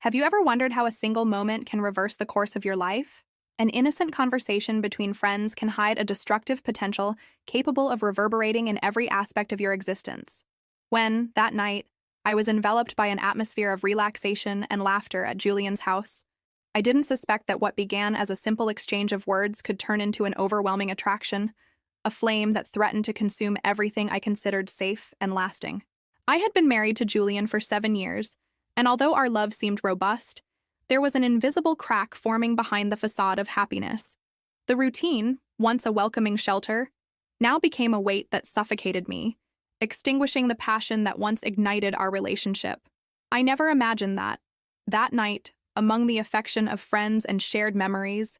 Have you ever wondered how a single moment can reverse the course of your life? An innocent conversation between friends can hide a destructive potential capable of reverberating in every aspect of your existence. When, that night, I was enveloped by an atmosphere of relaxation and laughter at Julian's house, I didn't suspect that what began as a simple exchange of words could turn into an overwhelming attraction, a flame that threatened to consume everything I considered safe and lasting. I had been married to Julian for 7 years, and although our love seemed robust, there was an invisible crack forming behind the facade of happiness. The routine, once a welcoming shelter, now became a weight that suffocated me, extinguishing the passion that once ignited our relationship. I never imagined that night, among the affection of friends and shared memories,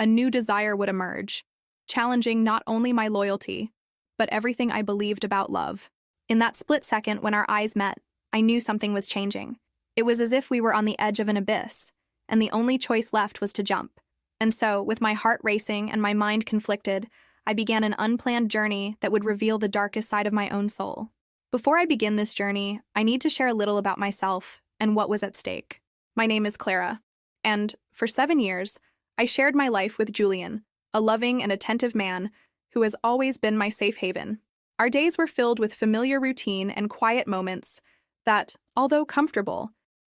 a new desire would emerge, challenging not only my loyalty, but everything I believed about love. In that split second when our eyes met, I knew something was changing. It was as if we were on the edge of an abyss, and the only choice left was to jump. And so, with my heart racing and my mind conflicted, I began an unplanned journey that would reveal the darkest side of my own soul. Before I begin this journey, I need to share a little about myself and what was at stake. My name is Clara, and for 7 years, I shared my life with Julian, a loving and attentive man who has always been my safe haven. Our days were filled with familiar routine and quiet moments that, although comfortable,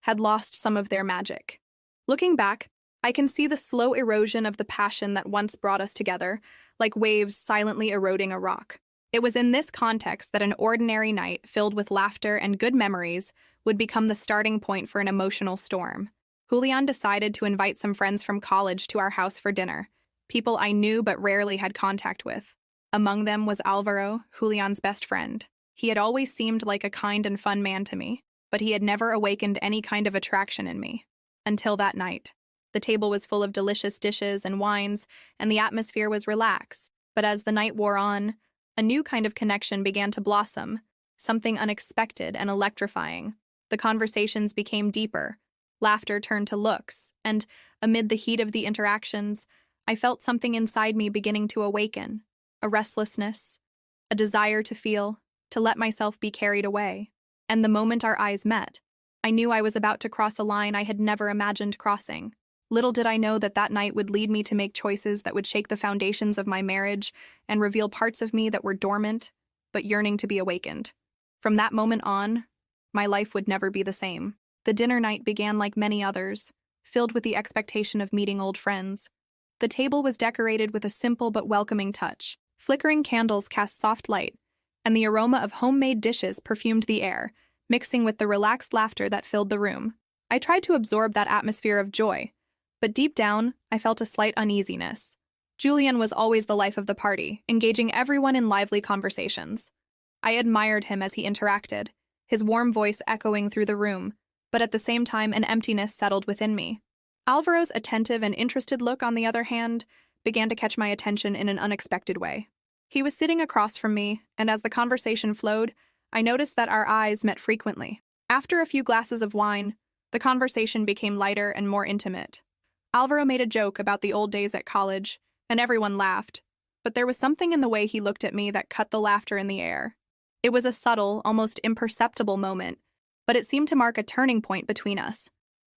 had lost some of their magic. Looking back, I can see the slow erosion of the passion that once brought us together, like waves silently eroding a rock. It was in this context that an ordinary night filled with laughter and good memories would become the starting point for an emotional storm. Julian decided to invite some friends from college to our house for dinner, people I knew but rarely had contact with. Among them was Alvaro, Julian's best friend. He had always seemed like a kind and fun man to me, but he had never awakened any kind of attraction in me. Until that night. The table was full of delicious dishes and wines, and the atmosphere was relaxed. But as the night wore on, a new kind of connection began to blossom, something unexpected and electrifying. The conversations became deeper, laughter turned to looks, and amid the heat of the interactions, I felt something inside me beginning to awaken, a restlessness, a desire to feel, to let myself be carried away. And the moment our eyes met, I knew I was about to cross a line I had never imagined crossing. Little did I know that that night would lead me to make choices that would shake the foundations of my marriage and reveal parts of me that were dormant, but yearning to be awakened. From that moment on, my life would never be the same. The dinner night began like many others, filled with the expectation of meeting old friends. The table was decorated with a simple but welcoming touch. Flickering candles cast soft light, and the aroma of homemade dishes perfumed the air, mixing with the relaxed laughter that filled the room. I tried to absorb that atmosphere of joy, but deep down, I felt a slight uneasiness. Julian was always the life of the party, engaging everyone in lively conversations. I admired him as he interacted, his warm voice echoing through the room, but at the same time an emptiness settled within me. Alvaro's attentive and interested look, on the other hand, began to catch my attention in an unexpected way. He was sitting across from me, and as the conversation flowed, I noticed that our eyes met frequently. After a few glasses of wine, the conversation became lighter and more intimate. Alvaro made a joke about the old days at college, and everyone laughed, but there was something in the way he looked at me that cut the laughter in the air. It was a subtle, almost imperceptible moment, but it seemed to mark a turning point between us.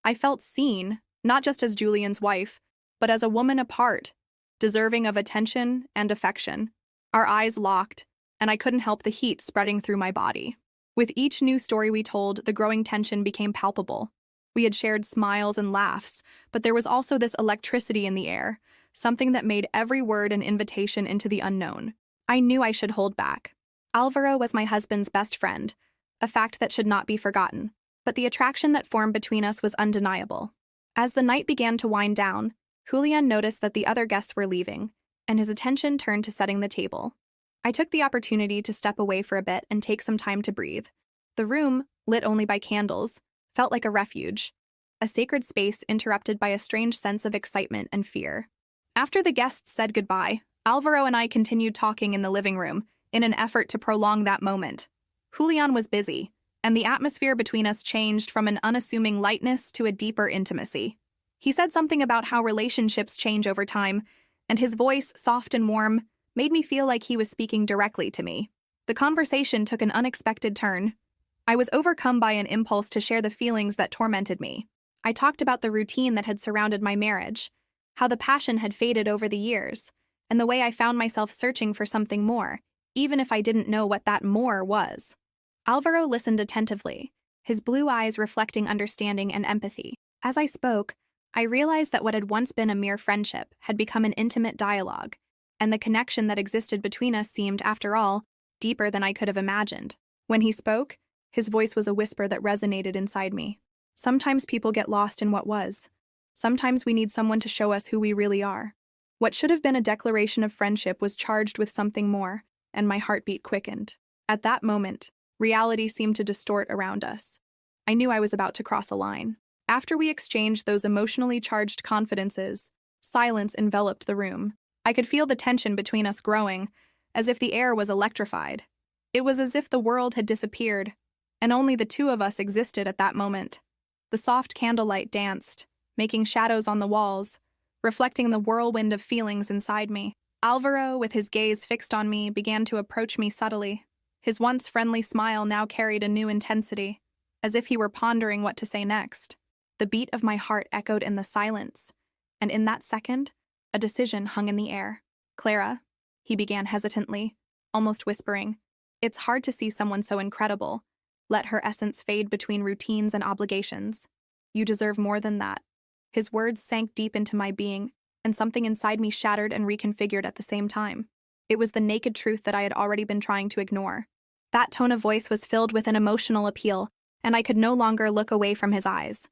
I felt seen, not just as Julian's wife, but as a woman apart, deserving of attention and affection. Our eyes locked, and I couldn't help the heat spreading through my body. With each new story we told, the growing tension became palpable. We had shared smiles and laughs, but there was also this electricity in the air, something that made every word an invitation into the unknown. I knew I should hold back. Alvaro was my husband's best friend, a fact that should not be forgotten, but the attraction that formed between us was undeniable. As the night began to wind down, Julian noticed that the other guests were leaving, and his attention turned to setting the table. I took the opportunity to step away for a bit and take some time to breathe. The room, lit only by candles, felt like a refuge, a sacred space interrupted by a strange sense of excitement and fear. After the guests said goodbye, Alvaro and I continued talking in the living room in an effort to prolong that moment. Julian was busy, and the atmosphere between us changed from an unassuming lightness to a deeper intimacy. He said something about how relationships change over time, and his voice, soft and warm, made me feel like he was speaking directly to me. The conversation took an unexpected turn. I was overcome by an impulse to share the feelings that tormented me. I talked about the routine that had surrounded my marriage, how the passion had faded over the years, and the way I found myself searching for something more, even if I didn't know what that more was. Alvaro listened attentively, his blue eyes reflecting understanding and empathy. As I spoke, I realized that what had once been a mere friendship had become an intimate dialogue, and the connection that existed between us seemed, after all, deeper than I could have imagined. When he spoke, his voice was a whisper that resonated inside me. Sometimes people get lost in what was. Sometimes we need someone to show us who we really are. What should have been a declaration of friendship was charged with something more, and my heartbeat quickened. At that moment, reality seemed to distort around us. I knew I was about to cross a line. After we exchanged those emotionally charged confidences, silence enveloped the room. I could feel the tension between us growing, as if the air was electrified. It was as if the world had disappeared, and only the two of us existed at that moment. The soft candlelight danced, making shadows on the walls, reflecting the whirlwind of feelings inside me. Alvaro, with his gaze fixed on me, began to approach me subtly. His once friendly smile now carried a new intensity, as if he were pondering what to say next. The beat of my heart echoed in the silence, and in that second, a decision hung in the air. "Clara," he began hesitantly, almost whispering, "it's hard to see someone so incredible let her essence fade between routines and obligations. You deserve more than that." His words sank deep into my being, and something inside me shattered and reconfigured at the same time. It was the naked truth that I had already been trying to ignore. That tone of voice was filled with an emotional appeal, and I could no longer look away from his eyes.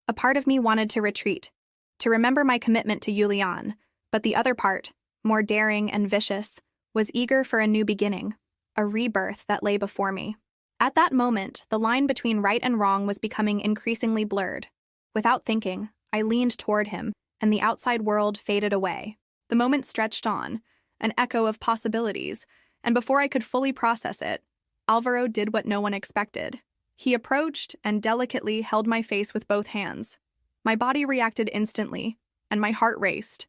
A part of me wanted to retreat, to remember my commitment to Julian, but the other part, more daring and vicious, was eager for a new beginning, a rebirth that lay before me. At that moment, the line between right and wrong was becoming increasingly blurred. Without thinking, I leaned toward him, and the outside world faded away. The moment stretched on, an echo of possibilities, and before I could fully process it, Alvaro did what no one expected. He approached and delicately held my face with both hands. My body reacted instantly, and my heart raced.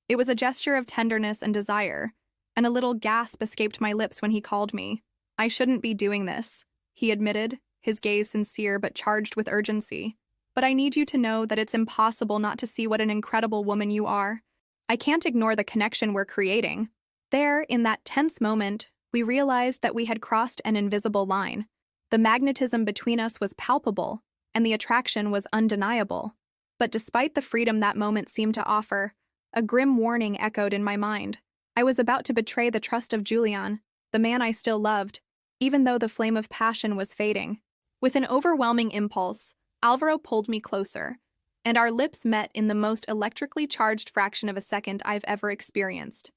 It was a gesture of tenderness and desire, and a little gasp escaped my lips when he called me. "I shouldn't be doing this," he admitted, his gaze sincere but charged with urgency. "But I need you to know that it's impossible not to see what an incredible woman you are. I can't ignore the connection we're creating." There, in that tense moment, we realized that we had crossed an invisible line. The magnetism between us was palpable, and the attraction was undeniable. But despite the freedom that moment seemed to offer, a grim warning echoed in my mind. I was about to betray the trust of Julian, the man I still loved, even though the flame of passion was fading. With an overwhelming impulse, Alvaro pulled me closer, and our lips met in the most electrically charged fraction of a second I've ever experienced.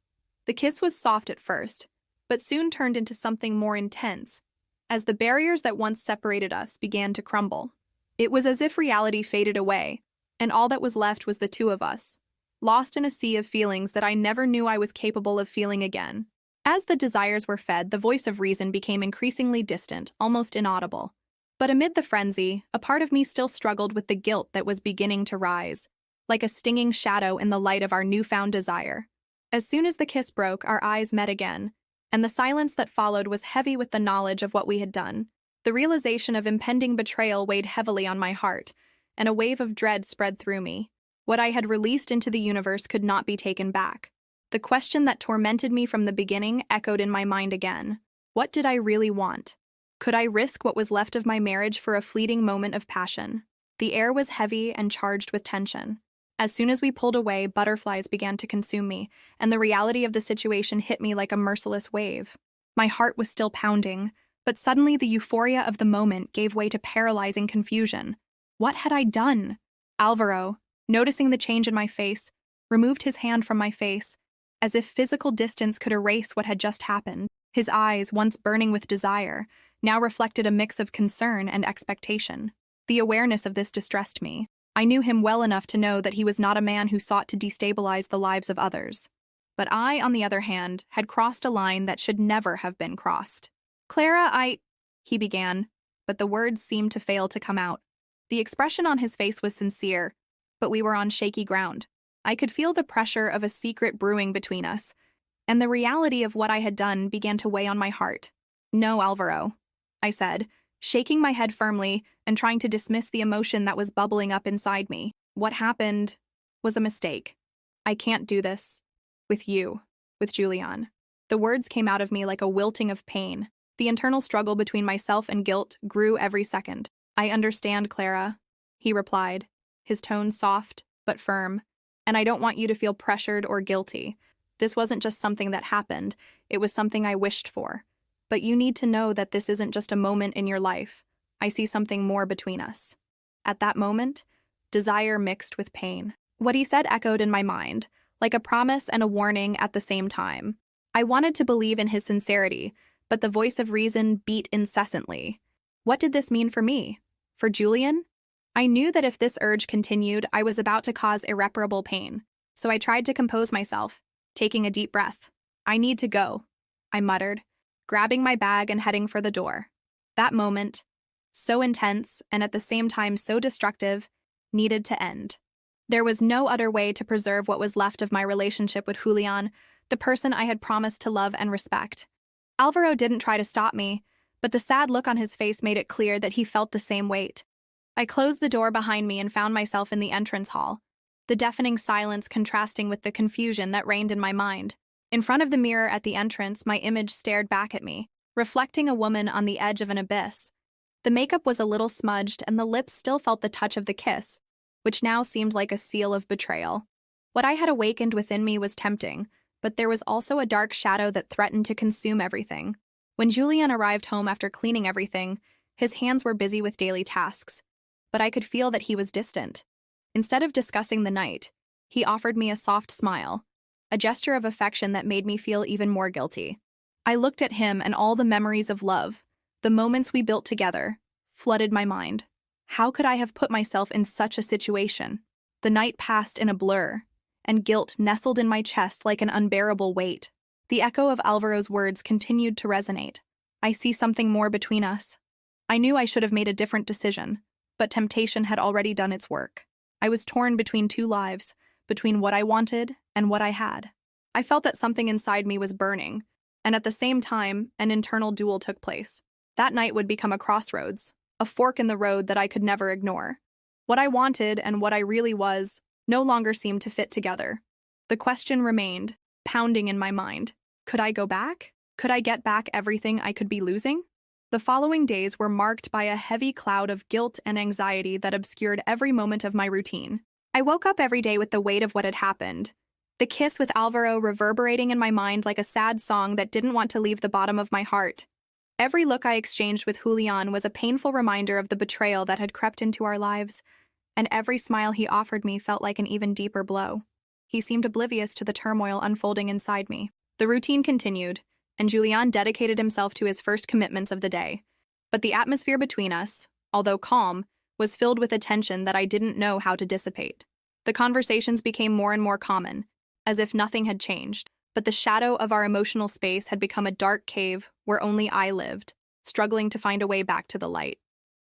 The kiss was soft at first, but soon turned into something more intense, as the barriers that once separated us began to crumble. It was as if reality faded away, and all that was left was the two of us, lost in a sea of feelings that I never knew I was capable of feeling again. As the desires were fed, the voice of reason became increasingly distant, almost inaudible. But amid the frenzy, a part of me still struggled with the guilt that was beginning to rise, like a stinging shadow in the light of our newfound desire. As soon as the kiss broke, our eyes met again, and the silence that followed was heavy with the knowledge of what we had done. The realization of impending betrayal weighed heavily on my heart, and a wave of dread spread through me. What I had released into the universe could not be taken back. The question that tormented me from the beginning echoed in my mind again. What did I really want? Could I risk what was left of my marriage for a fleeting moment of passion? The air was heavy and charged with tension. As soon as we pulled away, butterflies began to consume me, and the reality of the situation hit me like a merciless wave. My heart was still pounding, but suddenly the euphoria of the moment gave way to paralyzing confusion. What had I done? Alvaro, noticing the change in my face, removed his hand from my face, as if physical distance could erase what had just happened. His eyes, once burning with desire, now reflected a mix of concern and expectation. The awareness of this distressed me. I knew him well enough to know that he was not a man who sought to destabilize the lives of others. But I, on the other hand, had crossed a line that should never have been crossed. "Clara, he began, but the words seemed to fail to come out. The expression on his face was sincere, but we were on shaky ground. I could feel the pressure of a secret brewing between us, and the reality of what I had done began to weigh on my heart. "No, Alvaro," I said, shaking my head firmly and trying to dismiss the emotion that was bubbling up inside me. What happened was a mistake. I can't do this with you, with Julian. The words came out of me like a wilting of pain. The internal struggle between myself and guilt grew every second. I understand, Clara, he replied, his tone soft but firm, and I don't want you to feel pressured or guilty. This wasn't just something that happened, it was something I wished for. But you need to know that this isn't just a moment in your life. I see something more between us. At that moment, desire mixed with pain. What he said echoed in my mind, like a promise and a warning at the same time. I wanted to believe in his sincerity, but the voice of reason beat incessantly. What did this mean for me? For Julian? I knew that if this urge continued, I was about to cause irreparable pain. So I tried to compose myself, taking a deep breath. I need to go, I muttered, grabbing my bag and heading for the door. That moment, so intense and at the same time so destructive, needed to end. There was no other way to preserve what was left of my relationship with Julian, the person I had promised to love and respect. Alvaro didn't try to stop me, but the sad look on his face made it clear that he felt the same weight. I closed the door behind me and found myself in the entrance hall, the deafening silence contrasting with the confusion that reigned in my mind. In front of the mirror at the entrance, my image stared back at me, reflecting a woman on the edge of an abyss. The makeup was a little smudged, and the lips still felt the touch of the kiss, which now seemed like a seal of betrayal. What I had awakened within me was tempting, but there was also a dark shadow that threatened to consume everything. When Julian arrived home after cleaning everything, his hands were busy with daily tasks, but I could feel that he was distant. Instead of discussing the night, he offered me a soft smile, a gesture of affection that made me feel even more guilty. I looked at him, and all the memories of love, the moments we built together, flooded my mind. How could I have put myself in such a situation? The night passed in a blur, and guilt nestled in my chest like an unbearable weight. The echo of Alvaro's words continued to resonate. I see something more between us. I knew I should have made a different decision, but temptation had already done its work. I was torn between two lives, between what I wanted and what I had. I felt that something inside me was burning, and at the same time, an internal duel took place. That night would become a crossroads, a fork in the road that I could never ignore. What I wanted and what I really was no longer seemed to fit together. The question remained, pounding in my mind. Could I go back? Could I get back everything I could be losing? The following days were marked by a heavy cloud of guilt and anxiety that obscured every moment of my routine. I woke up every day with the weight of what had happened, the kiss with Alvaro reverberating in my mind like a sad song that didn't want to leave the bottom of my heart. Every look I exchanged with Julian was a painful reminder of the betrayal that had crept into our lives, and every smile he offered me felt like an even deeper blow. He seemed oblivious to the turmoil unfolding inside me. The routine continued, and Julian dedicated himself to his first commitments of the day. But the atmosphere between us, although calm, was filled with a tension that I didn't know how to dissipate. The conversations became more and more common, as if nothing had changed, but the shadow of our emotional space had become a dark cave where only I lived, struggling to find a way back to the light.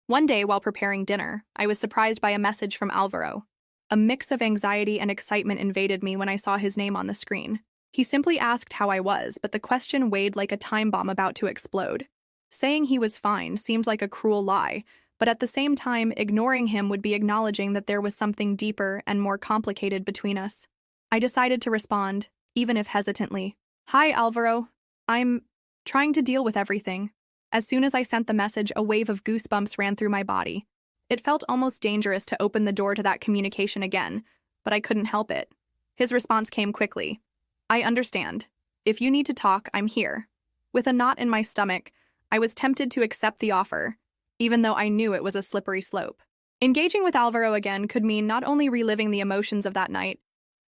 One day, while preparing dinner, I was surprised by a message from Alvaro. A mix of anxiety and excitement invaded me when I saw his name on the screen. He simply asked how I was, but the question weighed like a time bomb about to explode. Saying he was fine seemed like a cruel lie, but at the same time, ignoring him would be acknowledging that there was something deeper and more complicated between us. I decided to respond, even if hesitantly. Hi, Alvaro. I'm trying to deal with everything. As soon as I sent the message, a wave of goosebumps ran through my body. It felt almost dangerous to open the door to that communication again, but I couldn't help it. His response came quickly. I understand. If you need to talk, I'm here. With a knot in my stomach, I was tempted to accept the offer, even though I knew it was a slippery slope. Engaging with Alvaro again could mean not only reliving the emotions of that night,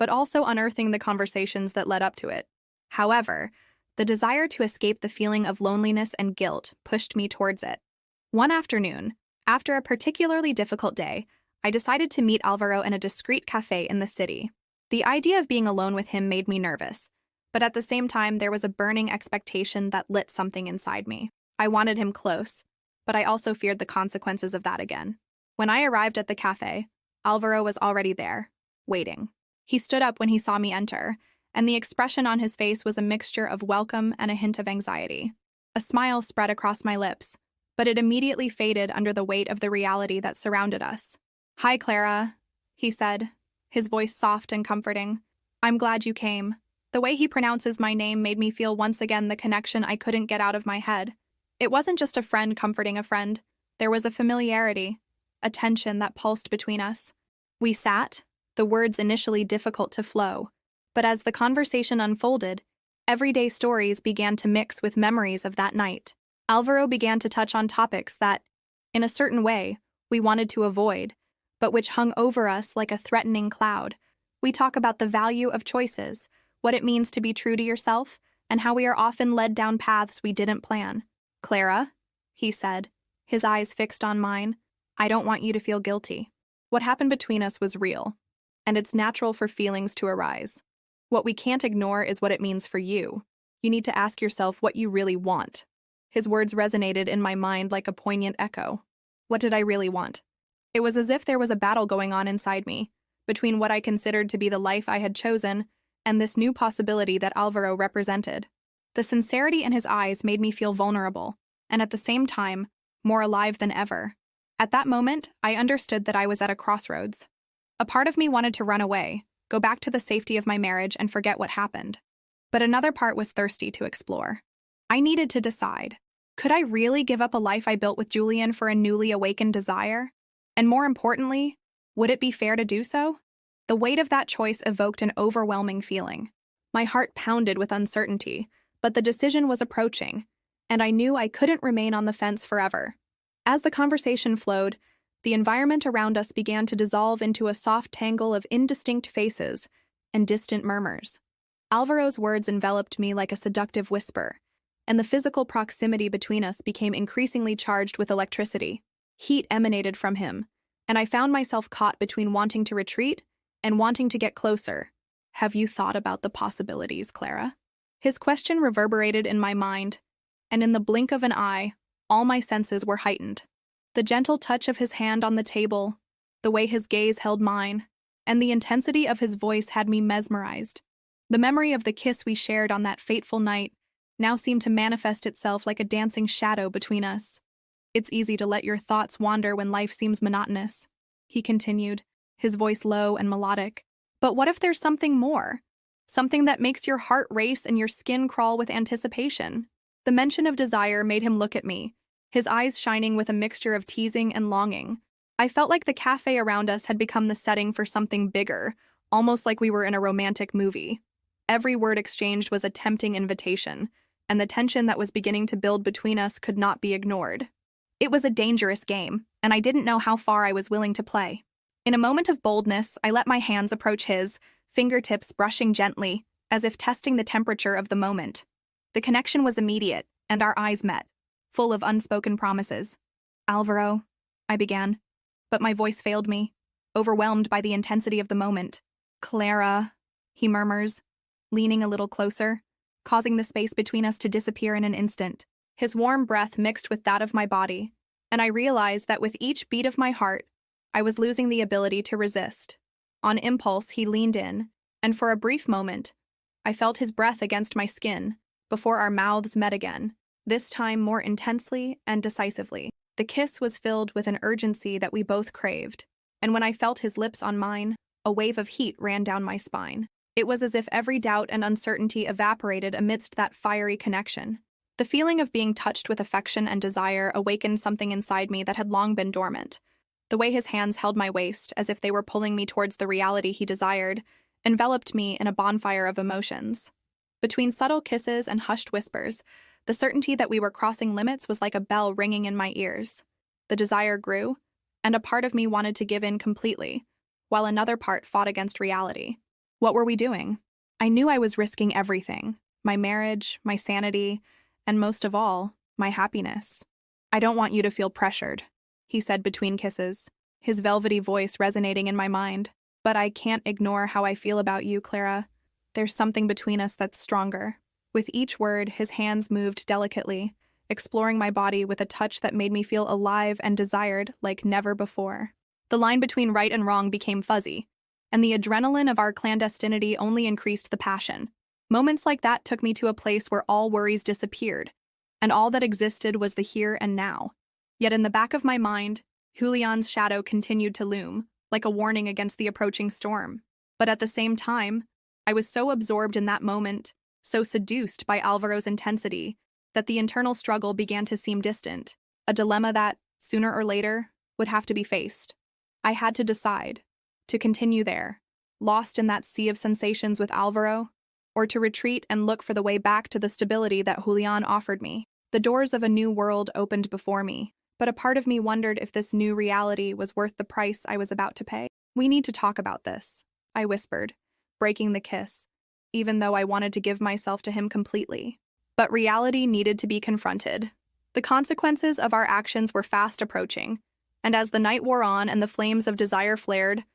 but also unearthing the conversations that led up to it. However, the desire to escape the feeling of loneliness and guilt pushed me towards it. One afternoon, after a particularly difficult day, I decided to meet Alvaro in a discreet cafe in the city. The idea of being alone with him made me nervous, but at the same time there was a burning expectation that lit something inside me. I wanted him close, but I also feared the consequences of that again. When I arrived at the cafe, Alvaro was already there, waiting. He stood up when he saw me enter, and the expression on his face was a mixture of welcome and a hint of anxiety. A smile spread across my lips, but it immediately faded under the weight of the reality that surrounded us. "Hi, Clara," he said, his voice soft and comforting. "I'm glad you came." The way he pronounces my name made me feel once again the connection I couldn't get out of my head. It wasn't just a friend comforting a friend. There was a familiarity, a tension that pulsed between us. We sat, the words initially difficult to flow, but as the conversation unfolded, everyday stories began to mix with memories of that night. Alvaro began to touch on topics that, in a certain way, we wanted to avoid, but which hung over us like a threatening cloud. We talk about the value of choices, what it means to be true to yourself, and how we are often led down paths we didn't plan. "Clara," he said, his eyes fixed on mine, "I don't want you to feel guilty. What happened between us was real, and it's natural for feelings to arise. What we can't ignore is what it means for you. You need to ask yourself what you really want." His words resonated in my mind like a poignant echo. What did I really want? It was as if there was a battle going on inside me, between what I considered to be the life I had chosen and this new possibility that Alvaro represented. The sincerity in his eyes made me feel vulnerable, and at the same time, more alive than ever. At that moment, I understood that I was at a crossroads. A part of me wanted to run away, go back to the safety of my marriage and forget what happened. But another part was thirsty to explore. I needed to decide. Could I really give up a life I built with Julian for a newly awakened desire? And more importantly, would it be fair to do so? The weight of that choice evoked an overwhelming feeling. My heart pounded with uncertainty, but the decision was approaching, and I knew I couldn't remain on the fence forever. As the conversation flowed, the environment around us began to dissolve into a soft tangle of indistinct faces and distant murmurs. Alvaro's words enveloped me like a seductive whisper, and the physical proximity between us became increasingly charged with electricity. Heat emanated from him, and I found myself caught between wanting to retreat and wanting to get closer. "Have you thought about the possibilities, Clara?" His question reverberated in my mind, and in the blink of an eye, all my senses were heightened. The gentle touch of his hand on the table, the way his gaze held mine, and the intensity of his voice had me mesmerized. The memory of the kiss we shared on that fateful night now seemed to manifest itself like a dancing shadow between us. "It's easy to let your thoughts wander when life seems monotonous," he continued, his voice low and melodic. "But what if there's something more? Something that makes your heart race and your skin crawl with anticipation?" The mention of desire made him look at me, his eyes shining with a mixture of teasing and longing. I felt like the cafe around us had become the setting for something bigger, almost like we were in a romantic movie. Every word exchanged was a tempting invitation, and the tension that was beginning to build between us could not be ignored. It was a dangerous game, and I didn't know how far I was willing to play. In a moment of boldness, I let my hands approach his, fingertips brushing gently, as if testing the temperature of the moment. The connection was immediate, and our eyes met, full of unspoken promises. "Alvaro," I began, but my voice failed me, overwhelmed by the intensity of the moment. "Clara," he murmurs, leaning a little closer, causing the space between us to disappear in an instant. His warm breath mixed with that of my body, and I realized that with each beat of my heart, I was losing the ability to resist. On impulse, he leaned in, and for a brief moment, I felt his breath against my skin before our mouths met again, this time more intensely and decisively. The kiss was filled with an urgency that we both craved, and when I felt his lips on mine, a wave of heat ran down my spine. It was as if every doubt and uncertainty evaporated amidst that fiery connection. The feeling of being touched with affection and desire awakened something inside me that had long been dormant. The way his hands held my waist, as if they were pulling me towards the reality he desired, enveloped me in a bonfire of emotions. Between subtle kisses and hushed whispers, the certainty that we were crossing limits was like a bell ringing in my ears. The desire grew, and a part of me wanted to give in completely, while another part fought against reality. What were we doing? I knew I was risking everything: my marriage, my sanity, and most of all, my happiness. "I don't want you to feel pressured," he said between kisses, his velvety voice resonating in my mind. "But I can't ignore how I feel about you, Clara. There's something between us that's stronger." With each word, his hands moved delicately, exploring my body with a touch that made me feel alive and desired like never before. The line between right and wrong became fuzzy, and the adrenaline of our clandestinity only increased the passion. Moments like that took me to a place where all worries disappeared, and all that existed was the here and now. Yet in the back of my mind, Julian's shadow continued to loom, like a warning against the approaching storm. But at the same time, I was so absorbed in that moment, so seduced by Alvaro's intensity, that the internal struggle began to seem distant, a dilemma that, sooner or later, would have to be faced. I had to decide, to continue there, lost in that sea of sensations with Alvaro, or to retreat and look for the way back to the stability that Julian offered me. The doors of a new world opened before me, but a part of me wondered if this new reality was worth the price I was about to pay. "We need to talk about this," I whispered, breaking the kiss, even though I wanted to give myself to him completely. But reality needed to be confronted. The consequences of our actions were fast approaching, and as the night wore on and the flames of desire flared,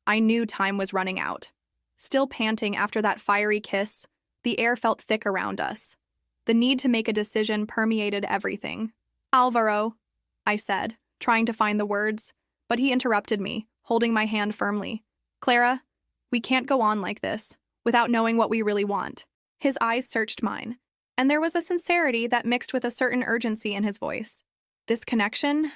I knew time was running out. Still panting after that fiery kiss, the air felt thick around us. The need to make a decision permeated everything. "Alvaro," I said, trying to find the words, but he interrupted me, holding my hand firmly. "Clara, we can't go on like this, without knowing what we really want." His eyes searched mine, and there was a sincerity that mixed with a certain urgency in his voice. "This connection,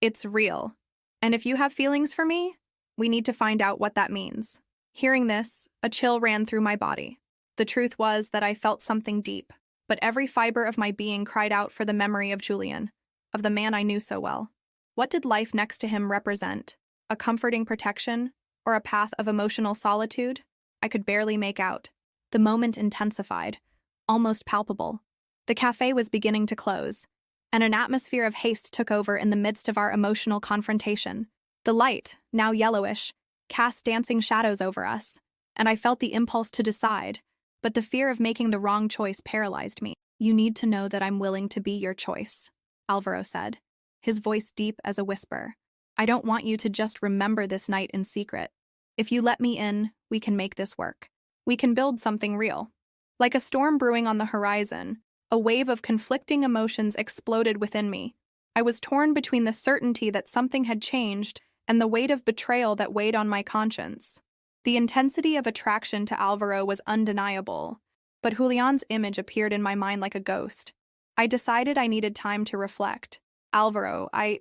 it's real. And if you have feelings for me, we need to find out what that means." Hearing this, a chill ran through my body. The truth was that I felt something deep, but every fiber of my being cried out for the memory of Julian, of the man I knew so well. What did life next to him represent? A comforting protection, or a path of emotional solitude? I could barely make out. The moment intensified, almost palpable. The cafe was beginning to close, and an atmosphere of haste took over in the midst of our emotional confrontation. The light, now yellowish, cast dancing shadows over us, and I felt the impulse to decide, but the fear of making the wrong choice paralyzed me. "You need to know that I'm willing to be your choice," Alvaro said, his voice deep as a whisper. "I don't want you to just remember this night in secret. If you let me in, we can make this work. We can build something real." Like a storm brewing on the horizon, a wave of conflicting emotions exploded within me. I was torn between the certainty that something had changed and the weight of betrayal that weighed on my conscience. The intensity of attraction to Alvaro was undeniable, but Julian's image appeared in my mind like a ghost. I decided I needed time to reflect. "Alvaro, I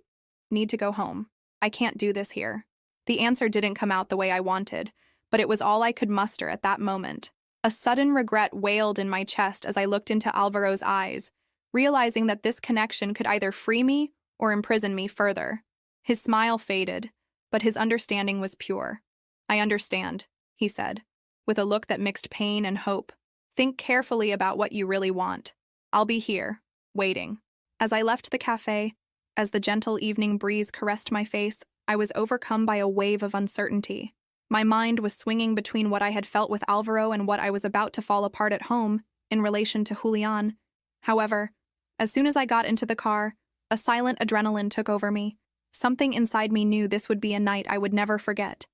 need to go home. I can't do this here." The answer didn't come out the way I wanted, but it was all I could muster at that moment. A sudden regret wailed in my chest as I looked into Alvaro's eyes, realizing that this connection could either free me or imprison me further. His smile faded, but his understanding was pure. "I understand," he said, with a look that mixed pain and hope. "Think carefully about what you really want. I'll be here, waiting." As I left the cafe, as the gentle evening breeze caressed my face, I was overcome by a wave of uncertainty. My mind was swinging between what I had felt with Alvaro and what I was about to fall apart at home in relation to Julian. However, as soon as I got into the car, a silent adrenaline took over me. Something inside me knew this would be a night I would never forget.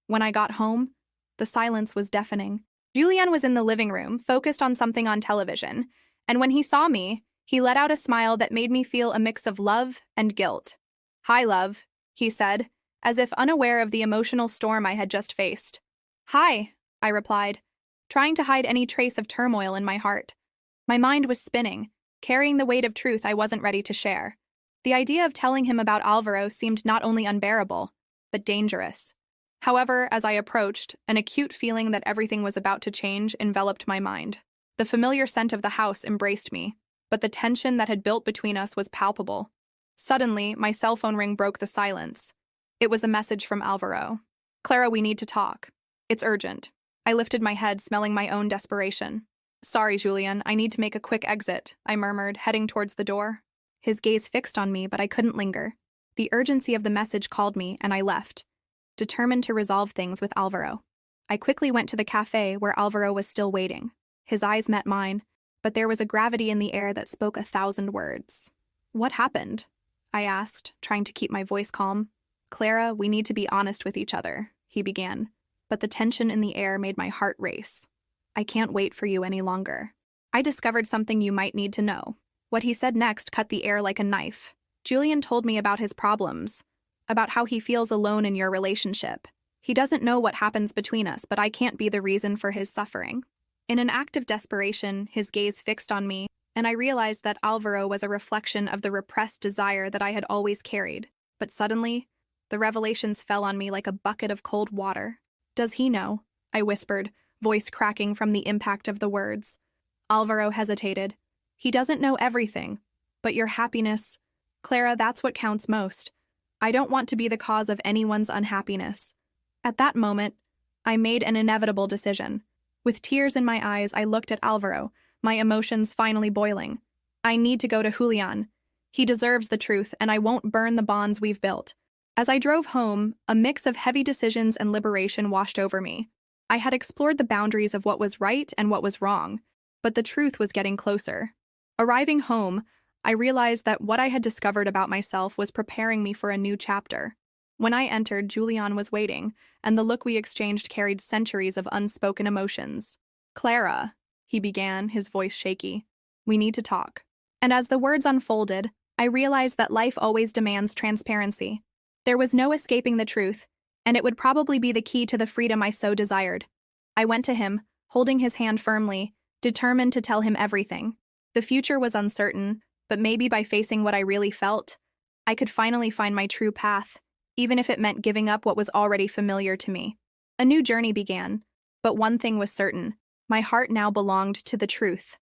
When I got home, the silence was deafening. Julian was in the living room, focused on something on television, and when he saw me, he let out a smile that made me feel a mix of love and guilt. "Hi, love," he said, as if unaware of the emotional storm I had just faced. "Hi," I replied, trying to hide any trace of turmoil in my heart. My mind was spinning, carrying the weight of truth I wasn't ready to share. The idea of telling him about Alvaro seemed not only unbearable, but dangerous. However, as I approached, an acute feeling that everything was about to change enveloped my mind. The familiar scent of the house embraced me, but the tension that had built between us was palpable. Suddenly, my cell phone ring broke the silence. It was a message from Alvaro. "Clara, we need to talk. It's urgent." I lifted my head, smelling my own desperation. "Sorry, Julian, I need to make a quick exit," I murmured, heading towards the door. His gaze fixed on me, but I couldn't linger. The urgency of the message called me, and I left, determined to resolve things with Alvaro. I quickly went to the cafe where Alvaro was still waiting. His eyes met mine, but there was a gravity in the air that spoke 1,000 words. "What happened?" I asked, trying to keep my voice calm. "Clara, we need to be honest with each other," he began, but the tension in the air made my heart race. "I can't wait for you any longer. I discovered something you might need to know." What he said next cut the air like a knife. "Julian told me about his problems, about how he feels alone in your relationship. He doesn't know what happens between us, but I can't be the reason for his suffering." In an act of desperation, his gaze fixed on me, and I realized that Alvaro was a reflection of the repressed desire that I had always carried. But suddenly, the revelations fell on me like a bucket of cold water. "Does he know?" I whispered, voice cracking from the impact of the words. Alvaro hesitated. "He doesn't know everything, but your happiness, Clara, that's what counts most. I don't want to be the cause of anyone's unhappiness." At that moment, I made an inevitable decision. With tears in my eyes, I looked at Alvaro, my emotions finally boiling. "I need to go to Julian. He deserves the truth, and I won't burn the bonds we've built." As I drove home, a mix of heavy decisions and liberation washed over me. I had explored the boundaries of what was right and what was wrong, but the truth was getting closer. Arriving home, I realized that what I had discovered about myself was preparing me for a new chapter. When I entered, Julian was waiting, and the look we exchanged carried centuries of unspoken emotions. "Clara," he began, his voice shaky, "we need to talk." And as the words unfolded, I realized that life always demands transparency. There was no escaping the truth, and it would probably be the key to the freedom I so desired. I went to him, holding his hand firmly, determined to tell him everything. The future was uncertain, but maybe by facing what I really felt, I could finally find my true path, even if it meant giving up what was already familiar to me. A new journey began, but one thing was certain: my heart now belonged to the truth.